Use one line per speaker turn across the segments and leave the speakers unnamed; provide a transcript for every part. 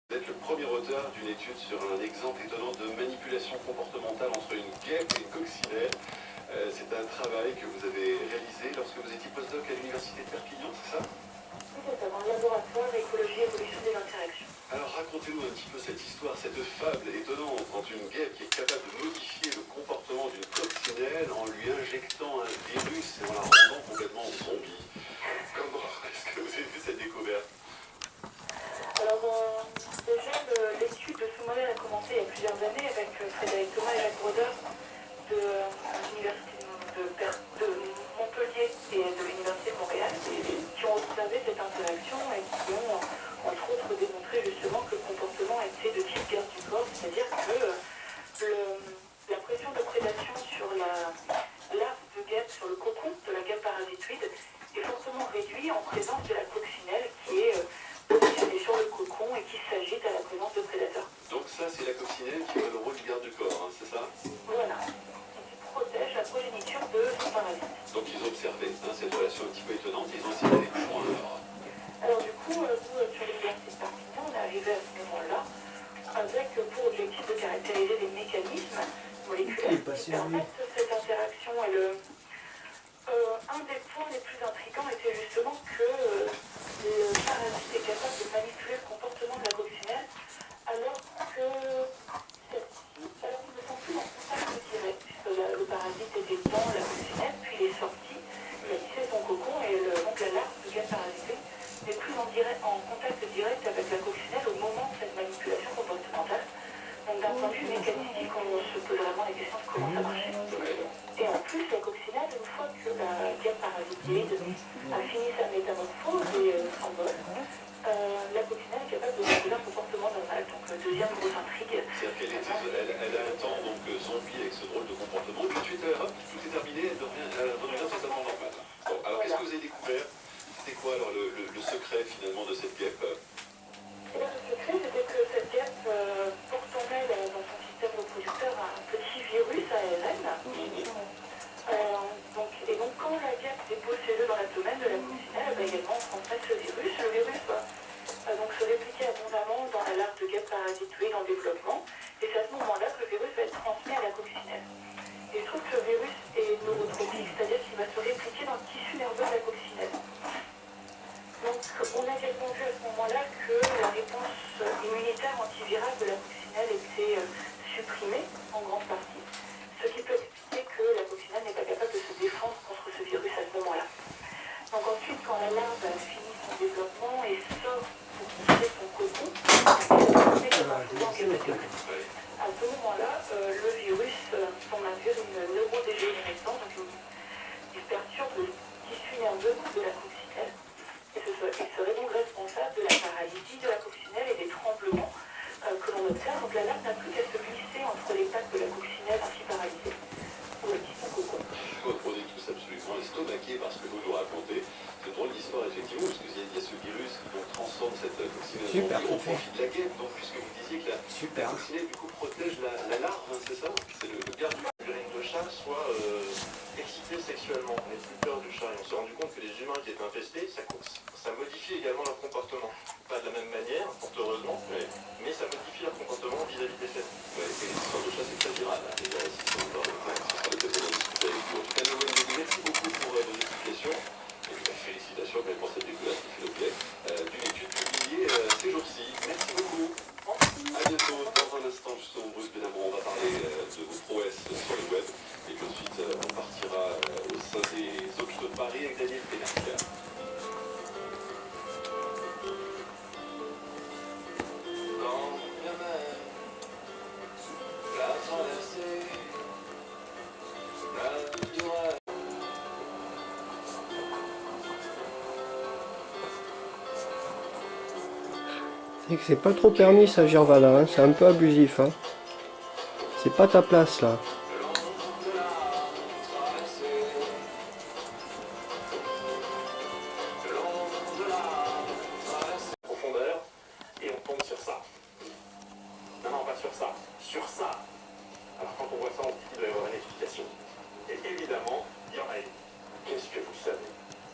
Vous êtes le premier auteur d'une étude sur un exemple étonnant de manipulation comportementale entre une guêpe et une coccinelle. C'est un travail que vous avez réalisé lorsque vous étiez postdoc à l'université de Perpignan, c'est ça?
Oui, c'est ça, dans le laboratoire écologie et évolution des interactions.
Alors racontez-nous un petit peu cette histoire, cette fable étonnante entre une guêpe qui est capable de modifier le comportement d'une coccinelle en lui injectant un virus et en la rendant complètement zombie. Comment est-ce que vous avez fait cette découverte?
Alors, déjà, l'étude de ce modèle a commencé il y a plusieurs années avec Frédéric Thomas et Jacques Brodeur de l'université de Montpellier et de l'université de Montréal, qui ont observé cette interaction et qui ont, entre autres, démontré justement que le comportement était de type garde du corps, c'est-à-dire que la pression de prédation sur la larve de guêpe, sur le cocon de la guêpe parasitoïde, est fortement réduite en présence de la coccinelle qui est positionnée sur le cocon et qui s'agite à la présence de prédateurs.
Donc ça, c'est la coccinelle qui a le rôle du garde du corps, hein, c'est ça?
Voilà. Et qui protège la progéniture de son parasite.
Donc ils ont observé cette relation un petit peu étonnante, ils ont essayé d'aller plus loin alors.
Alors du coup, nous, sur l'université de Perpignan, on est arrivé à ce moment-là avec pour objectif de caractériser les mécanismes moléculaires qui permettent cette interaction. Et un des points les plus intrigants était justement que le parasite est capable de manipuler le comportement de la coccinelle alors que celle-ci, alors qu'ils ne sont plus en contact direct, puisque le parasite était dans la coccinelle, puis il est sorti, il a tissé son cocon et donc la larve de guêpe parasitée n'est plus en contact direct avec la coccinelle au moment de cette manipulation comportementale. Donc d'un point de vue mécanistique, on se pose vraiment la question de comment ça marchait. Et en plus, la coccinelle, une fois que la guêpe parasitoïde a fini sa métamorphose et s'envole, la coccinelle est capable de retrouver un comportement normal. Donc deuxième grosse intrigue.
C'est-à-dire qu'elle a un temps donc zombie avec ce drôle de comportement, et puis ensuite, hop, tout est terminé, elle redevient totalement normale. Bon, alors qu'est-ce que vous avez découvert? C'était quoi alors le secret finalement de cette guêpe?
Et bien, le secret, c'était que cette guêpe porte en elle, dans son système reproducteur, un petit virus ARN. Et donc, quand la guêpe dépose ses œufs dans l'abdomen de la coccinelle, elle va également transmettre ce virus. Le virus va donc se répliquer abondamment dans la larve de guêpe parasitoïde en développement. Et c'est à ce moment-là que le virus va être transmis à la coccinelle. Et il se trouve que ce virus est neurotropique, c'est-à-dire qu'il va se répliquer dans le tissu nerveux de la coccinelle. Donc, on a également vu à ce moment-là que la réponse immunitaire antivirale de la coccinelle était supprimée en grande partie, ce qui peut expliquer que la coccinelle n'est pas capable de se défendre contre ce virus à ce moment-là. Donc ensuite, quand la larve a fini son développement et sort pour quitter son cocon, à ce moment-là, le virus semble induire une neurodégénérescence, donc il perturbe le tissu nerveux de la coccinelle. Et il serait donc responsable de la paralysie de la coccinelle et des tremblements que l'on observe. Donc la larve n'a plus qu'à se glisser entre les pattes de la coccinelle ainsi paralysée pour le petit cocon.
Vous reprenez tous absolument estomaqué parce que vous nous racontez. C'est une drôle d'histoire effectivement, parce qu'il y a ce virus qui donc transforme cette coccinelle au profit de la guêpe. Donc puisque vous disiez que la coccinelle du coup protège la larve, hein, c'est ça? C'est le garde du
L'urine de chat soit excitée sexuellement. On n'est plus peur du chat. Et on s'est rendu compte que les humains qui étaient infestés, ça modifie également leur comportement. Pas de la même manière, fort heureusement, mais ça modifie leur comportement vis-à-vis des fêtes.
Ouais, et l'histoire de chat, c'est très viral. Hein, les gars, ce sera l'occasion d'en discuter avec vous. En tout cas, Noël, merci beaucoup pour vos explications. Et puis, félicitations quand même pour cette découverte qui fait l'objet d'une étude publiée ces jours-ci. Merci beaucoup. À bientôt. Dans un instant, justement, Bruce Benamon, on va parler de vos prouesses sur le web. Et puis ensuite, on partira au sein des hôpitaux de Paris avec Daniel Pénac.
C'est que c'est pas trop permis ça, Gervala, hein. C'est un peu abusif. Hein. C'est pas ta place là.
Profondeur, et on tombe sur ça. Non, pas sur ça. Sur ça. Alors quand on voit ça, on se dit qu'il doit y avoir une explication. Et évidemment, il y en a une. Qu'est-ce que vous savez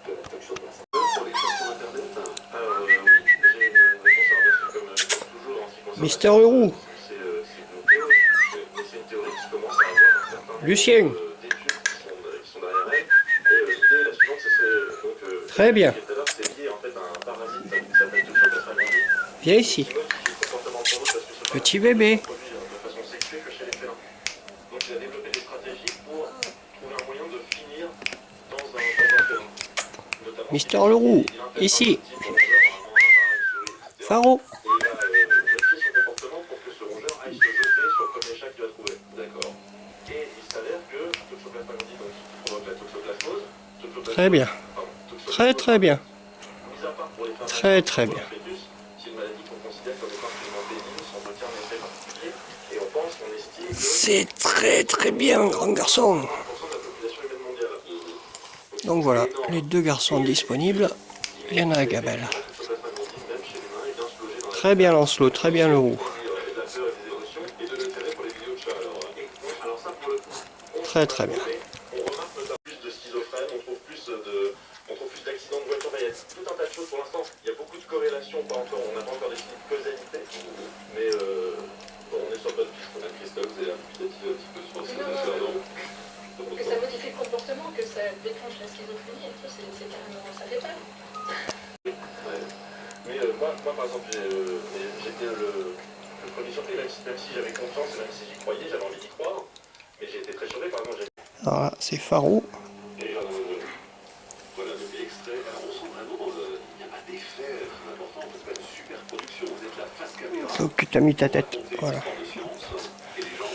de la toxoplasmose?
Pour les choses sur Internet,
Oui, j'ai une réponse. Alors bien sûr, comme toujours dans
Mister Leroux.
C'est une théorie, mais c'est une théorie qui commence à avoir un certain nombre
Lucien.
d'études qui sont derrière elle. Et l'idée, la suivante, ce serait donc...
Très bien.
Tout à l'heure, c'est lié en fait à un parasite qui s'appelle Toxoplasma gondii,
Viens ici.
qui modifie le comportement de l'eau parce que ce
Petit
parasite
bébé.
se produit de façon sexuée que chez les félins. Donc il a développé des stratégies pour trouver un moyen de finir dans un félin. Notamment
Mister Leroux, ici. Faro.
Et il va modifier son comportement pour que ce rongeur aille se jeter sur le premier chat qu'il va trouver. D'accord. Et il s'avère que Toxoplasma gondii, donc, qui provoque la toxoplasmose,
Très bien. Très bien.
mis à part pour les femmes
Très bien.
c'est une maladie qu'on considère comme étant absolument bénigne, sans aucun effet particulier. Et on pense, on estime que
C'est très bien, grand garçon.
1% de la population humaine mondiale.
Donc voilà, les deux garçons disponibles. Il y en a à Gabelle.
Toxoplasma gondii, même chez l'humain, est bien se loger dans la
Très bien Lancelot, très bien Leroux.
de la peur et des émotions et de l'intérêt pour les vidéos de chat. Alors ça, pour le coup,
Très bien.
on remarque notamment plus de schizophrènes, on trouve plus d'accidents de voiture. Il y a tout un tas de choses pour l'instant. Il y a beaucoup de corrélations, on n'a pas encore défini de causalité, mais bon, on est sur le bonne piste.
Christophe, vous avez l'air dubitatif un petit peu sur ce
Non. Que ça modifie le comportement, que ça déclenche la schizophrénie et tout, c'est carrément... ça fait peur.
Ouais. Mais moi, par exemple, j'étais le premier surpris, même si j'avais confiance, même si j'y croyais, j'avais envie d'y croire. Mais j'ai été très surpris, par exemple,
Alors là, c'est Faro.
Voilà, donc l'extrait. Alors on sent vraiment, il n'y a pas d'effet très important, c'est pas une super production, vous êtes la face caméra.
Donc tu t'as mis ta tête. Voilà.
Histoire de science, et les gens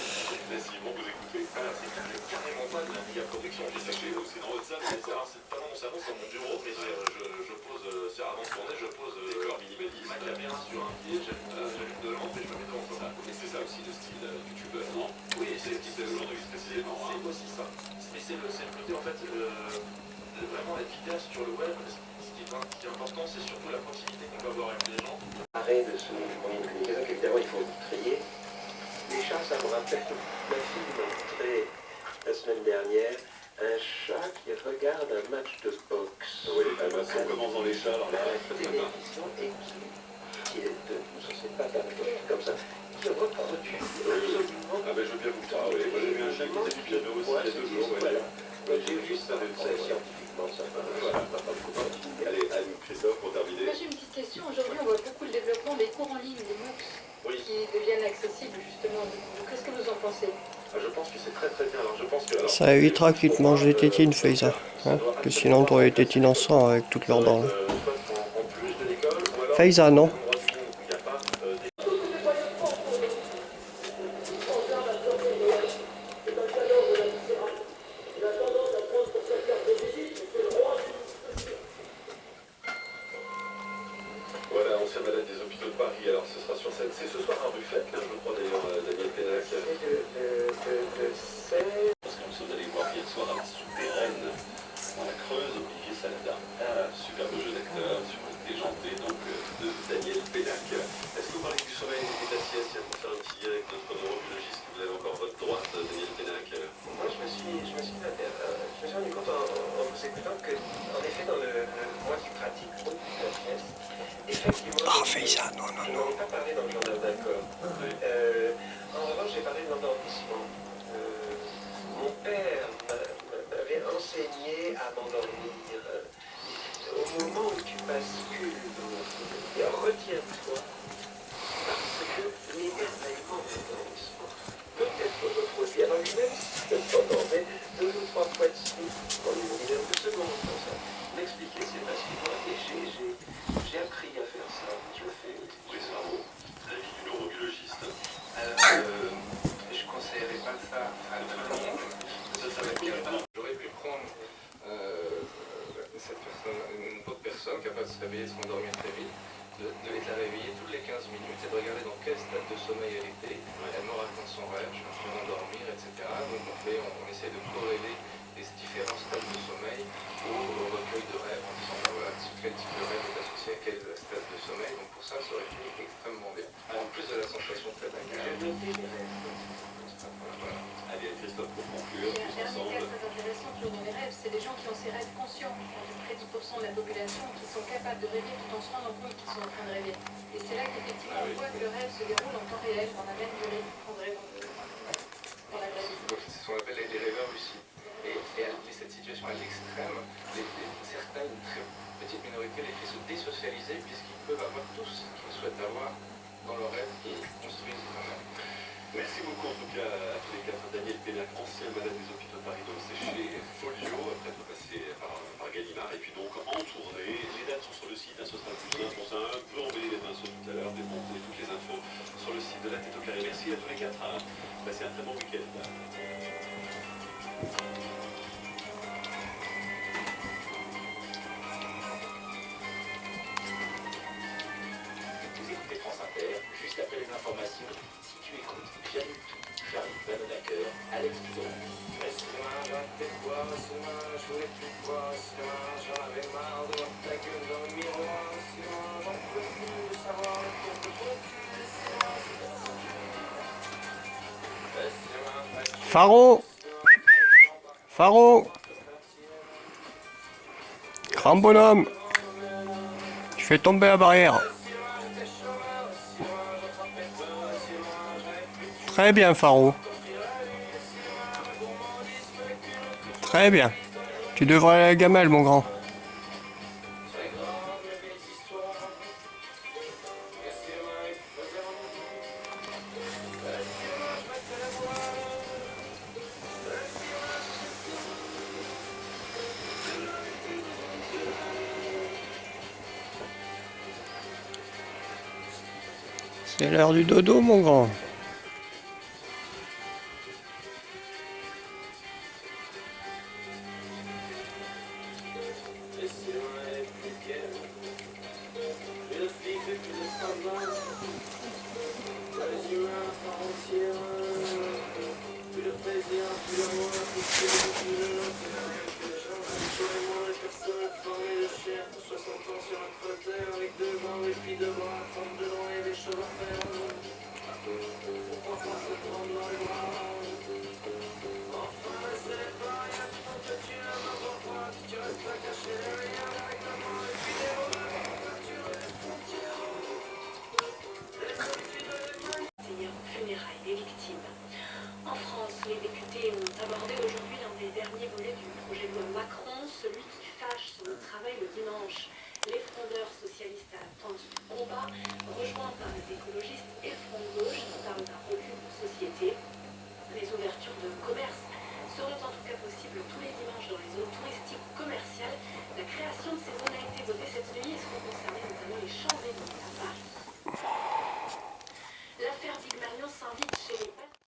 massivement vous écoutez. Voilà, c'est carrément pas de la méga production. J'ai sacré, c'est dans votre salle, c'est pas dans mon salon, c'est dans mon bureau, mais je pose, c'est avant de tourner, je pose ma caméra sur un pied, j'allume de lampe et je me mets devant ça. Mais c'est ça aussi le style youtubeur, non? Oui, c'est ce qui se fait aujourd'hui, précisément. C'est aussi ça. Mais c'est le côté en fait, vraiment être vidéaste sur le web. Ce qui est important, c'est surtout la proximité qu'on peut avoir avec les gens.
Arrêt de ce moyen de communication qu'évidemment il faut trier. Les chats, ça me rappelle, ma fille m'a montré la semaine dernière un chat qui regarde un match de boxe.
Oui, ça commence dans les chats, alors là,
télévision et qui est de, je sais pas, comme ça, qui reproduit absolument.
Ah ben je veux bien vous dire, oui, moi j'ai vu un chien qui faisait du piano aussi il y a 2 jours.
Voilà. J'ai vu ça, scientifiquement, ça m'a pas beaucoup particulier.
Allez, Anne, Christophe, pour terminer.
Moi j'ai une petite question. Aujourd'hui on voit beaucoup le développement des cours en ligne, des MOOCs, qui deviennent accessibles justement. Qu'est-ce que vous en pensez?
Je pense que c'est très bien. Alors je pense que...
Ça évitera qu'ils te mangent des tétines, Faiza. Hein, que sinon t'aurais les tétines en sang avec toutes leurs dents. Là.
En plus de l'école, ou alors...
Faiza, non.
Il n'y a pas Voilà, ancien malade des hôpitaux de Paris. Alors ce sera sur scène. C'est ce soir à Ruffec, je crois d'ailleurs, Daniel Pénac. Parce que nous sommes allés voir hier soir à la souterraine, dans la Creuse, Olivier Salada. Superbe jeu d'acteur, sur déjanté, donc de Daniel Pénac. Est-ce que vous parlez du sommeil et de la sieste? Il y a pour faire un petit lien avec notre neurobiologiste, que vous avez encore à votre droite, Daniel Pénac.
Moi, je me suis rendu compte en vous écoutant que, en effet, dans moi qui pratique beaucoup la sieste, effectivement,
Ah, Faiza, non.
je n'en ai pas parlé dans le journal d'accord. En revanche, j'ai parlé de l'endormissement. Mon père m'avait enseigné à m'endormir. Au moment où tu bascules, retiens-toi, parce que l'émerveillement de l'endormissement peut être reproduit. Alors lui-même s'endormait 2 ou 3 fois de suite en une dizaine de secondes. Comme ça. M'expliquer, c'est facilement, et j'ai appris à faire ça. Je le fais.
Oui, c'est bravo. L'avis du neurobiologiste.
Je conseillerais pas ça à tout le monde.
Ça va être bien.
J'aurais pu prendre cette personne, une autre personne capable de se réveiller, de se rendormir très vite, de la réveiller toutes les 15 minutes et de regarder dans quel stade de sommeil elle était. Elle me raconte son rêve, je me fais endormir, etc. Donc on essaie de corréler les différents stades de sommeil au recueil de rêves en disant voilà, quel type de rêve est associé à quel stade de sommeil. Donc pour ça aurait fini extrêmement bien. En plus de la sensation très agréable. Voilà.
Allez, Christophe, pour conclure, tous
Il y a un
ensemble.
cas très intéressant toujours dans les rêves, c'est des gens qui ont ces rêves conscients, près de 10% de la population, qui sont capables de rêver tout en se rendant compte qu'ils sont en train de rêver. Et c'est là qu'effectivement on voit que le rêve se déroule
je m'en amène, je les prendrai dans la vraie vie.
Donc c'est ce qu'on appelle les rêveurs lucides. Et cette situation à l'extrême, certains, une très petite minorité, les fait se désocialiser puisqu'ils peuvent avoir tout ce qu'ils souhaitent avoir dans leur rêve et construisent eux-mêmes.
Merci beaucoup en tout cas à tous les quatre. Daniel Pénac, ancien malade des hôpitaux de Paris, donc c'est chez Folio, après être passé par Gallimard, et puis donc en tournée. Les dates sont sur le site, hein, ce sera le plus simple, on s'est un peu embellé les pinceaux tout à l'heure, mais bon, vous avez toutes les infos sur le site de la Tête au Carré. Merci à tous les quatre, hein. Passez un très bon week-end.
Vous écoutez France Inter, juste après les informations, si tu écoutes Janine Tout, Charlie Vanonacker, Alex Bidon.
Faro! Faro! Grand bonhomme! Tu fais tomber la barrière. Très bien, Faro. Très bien. Tu devrais aller à la gamelle, mon grand. C'est l'heure du dodo, mon grand.
Funérailles des victimes. En France, les députés ont abordé aujourd'hui l'un des derniers volets du projet de loi Macron, celui qui fâche sur le travail le dimanche. Les frondeurs socialistes attendent du combat, rejoints par les écologistes et le front de gauche qui parlent d'un recul de société. Les ouvertures de commerce seront en tout cas possibles tous les dimanches dans les zones touristiques commerciales. La création de ces zones a été votée cette nuit et seront concernées notamment les Champs-Élysées à Paris. L'affaire Big Marion s'invite